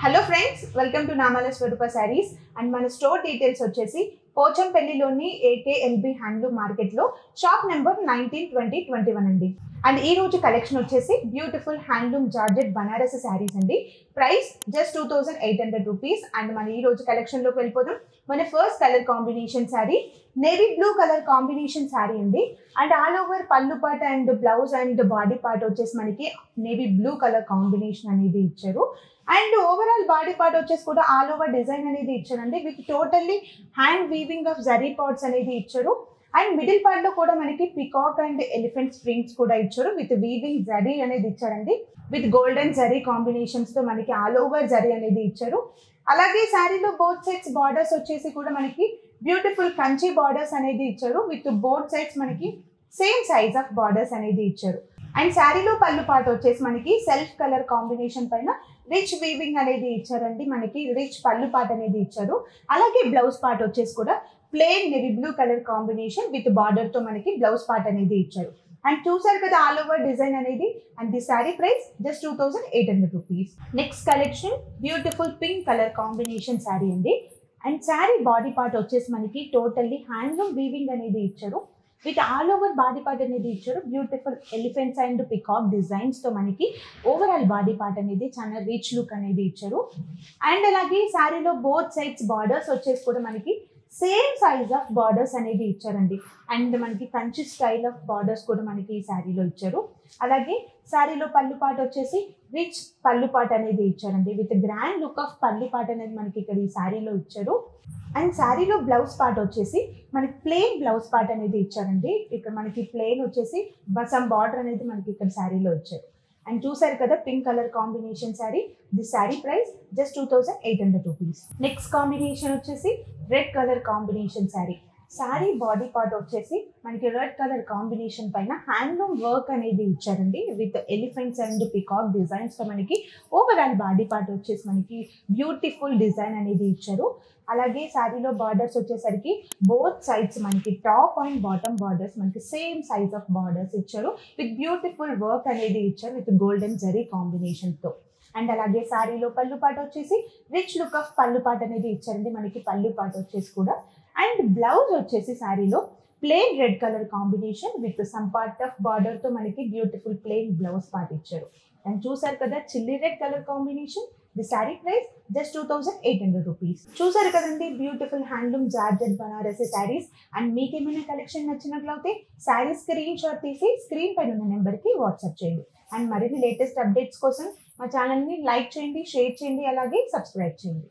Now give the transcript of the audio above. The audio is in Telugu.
Hello friends, welcome to Namala Swaroopa sarees. And మన స్టోర్ డీటెయిల్స్ వచ్చేసి పోచంపల్లిలోని ఏకేఎల్బి హ్యాండ్లూమ్ మార్కెట్లో షాప్ నెంబర్ 19, 20, 21 అండి. అండ్ ఈ రోజు కలెక్షన్ వచ్చేసి beautiful handloom georgette Banarasi sarees అండి. Price just 2800 rupees. అండ్ మన ఈ రోజు కలెక్షన్లోకి వెళ్ళిపోదాం. మన first colour combination sari navy blue colour combination sari అండి. అండ్ ఆల్ ఓవర్ పళ్ళు part and blouse and body part వచ్చేసి మనకి నేవీ బ్లూ కలర్ కాంబినేషన్ అనేది ఇచ్చారు. అండ్ ఓవరాల్ బాడీ పార్ట్ వచ్చేసి కూడా ఆల్ ఓవర్ డిజైన్ అనేది ఇచ్చారండి. With totally hand weaving of zari parts అనేది ఇచ్చారు. అండ్ మిడిల్ పార్ట్ లో కూడా మనకి పికాక్ అండ్ ఎలిఫెంట్ స్ప్రింగ్స్ కూడా ఇచ్చారు. విత్ వీవింగ్ జరీ అనేది ఇచ్చారండి. విత్ గోల్డెన్ జరీ కాంబినేషన్స్ తో మనకి ఆల్ ఓవర్ జరీ అనేది ఇచ్చారు. అలాగే శారీలో బోత్ సైడ్స్ బార్డర్స్ వచ్చేసి కూడా మనకి బ్యూటిఫుల్ కంచి బార్డర్స్ అనేది ఇచ్చారు. విత్ బోత్ సైడ్స్ మనకి సేమ్ సైజ్ ఆఫ్ బార్డర్స్ అనేది ఇచ్చారు. అండ్ శారీలో పళ్ళు పార్ట్ వచ్చేసి మనకి సెల్ఫ్ కలర్ కాంబినేషన్ పైన రిచ్ వీవింగ్ అనేది ఇచ్చారండి. మనకి రిచ్ పళ్ళు పార్ట్ అనేది ఇచ్చారు. అలాగే బ్లౌజ్ పార్ట్ వచ్చేసి కూడా plain navy blue colour combination with border తో మనకి బ్లౌజ్ పార్ట్ అనేది ఇచ్చారు. అండ్ చూసారు కదా ఆల్ ఓవర్ డిజైన్ అనేది. And the saree price just 2800 rupees. Next collection beautiful pink colour combination sari అండి. అండ్ శారీ బాడీ పార్ట్ వచ్చేసి మనకి టోటల్లీ హ్యాండ్లూమ్ వీవింగ్ అనేది ఇచ్చారు. With all over body part అనేది ఇచ్చారు. Beautiful elephants and peacock designs తో మనకి ఓవరాల్ బాడీ పార్ట్ అనేది చాలా రిచ్ లుక్ అనేది ఇచ్చారు. అండ్ అలాగే శారీలో బోత్ సైడ్స్ బార్డర్స్ వచ్చేసి కూడా మనకి సేమ్ సైజ్ ఆఫ్ బార్డర్స్ అనేది ఇచ్చారండి. అండ్ మనకి కంచి స్టైల్ ఆఫ్ బార్డర్స్ కూడా మనకి ఈ శారీలో ఇచ్చారు. అలాగే శారీలో పళ్ళు పార్ట్ వచ్చేసి రిచ్ పళ్ళు పార్ట్ అనేది ఇచ్చారండి. విత్ గ్రాండ్ లుక్ ఆఫ్ పళ్ళు పార్ట్ అనేది మనకి ఇక్కడ ఈ శారీలో ఇచ్చారు. అండ్ శారీలో బ్లౌజ్ పార్ట్ వచ్చేసి మనకి ప్లెయిన్ బ్లౌజ్ పార్ట్ అనేది ఇచ్చారండి. ఇక్కడ మనకి ప్లెయిన్ వచ్చేసి బసం బార్డర్ అనేది మనకి ఇక్కడ శారీలో ఇచ్చారు. అండ్ చూసారు కదా pink colour combination saree. The saree price just 2800 rupees. Next combination వచ్చేసి red colour combination saree. Saree body part వచ్చేసి మనకి రెడ్ కలర్ కాంబినేషన్ పైన హ్యాండ్లూమ్ వర్క్ అనేది ఇచ్చారండి. With elephants and peacock designs తో మనకి ఓవరాల్ బాడీ పార్ట్ వచ్చేసి మనకి బ్యూటిఫుల్ డిజైన్ అనేది ఇచ్చారు. అలాగే శారీలో బార్డర్స్ వచ్చేసరికి బోత్ సైడ్స్ మనకి టాప్ అండ్ బాటమ్ బార్డర్స్ మనకి సేమ్ సైజ్ ఆఫ్ బార్డర్స్ ఇచ్చారు. విత్ బ్యూటిఫుల్ వర్క్ అనేది ఇచ్చారు విత్ గోల్డెన్ జరీ కాంబినేషన్ తో. అండ్ అలాగే శారీలో పళ్ళు పార్ట్ వచ్చేసి రిచ్ లుక్ ఆఫ్ పళ్ళు పార్ట్ అనేది ఇచ్చారండి. మనకి పళ్ళు పార్ట్ వచ్చేసి కూడా. అండ్ బ్లౌజ్ వచ్చేసి శారీలో plain red colour combination with some part of border తో మనకి బ్యూటిఫుల్ ప్లెయిన్ బ్లౌజ్ పార్ట్ ఇచ్చారు. అండ్ చూసారు కదా chilli red colour combination. The saree price just 2800 rupees. చూసారు కదండి beautiful handloom georgette Banarasi saris. And మీకు ఏమైనా కలెక్షన్ నచ్చినట్లయితే శారీ స్క్రీన్ షాట్ తీసి స్క్రీన్ పైన ఉన్న నెంబర్కి వాట్సాప్ చేయండి. అండ్ మరిన్ని లేటెస్ట్ అప్డేట్స్ కోసం మా ఛానల్ని లైక్ చేయండి, షేర్ చేయండి, అలాగే సబ్స్క్రైబ్ చేయండి.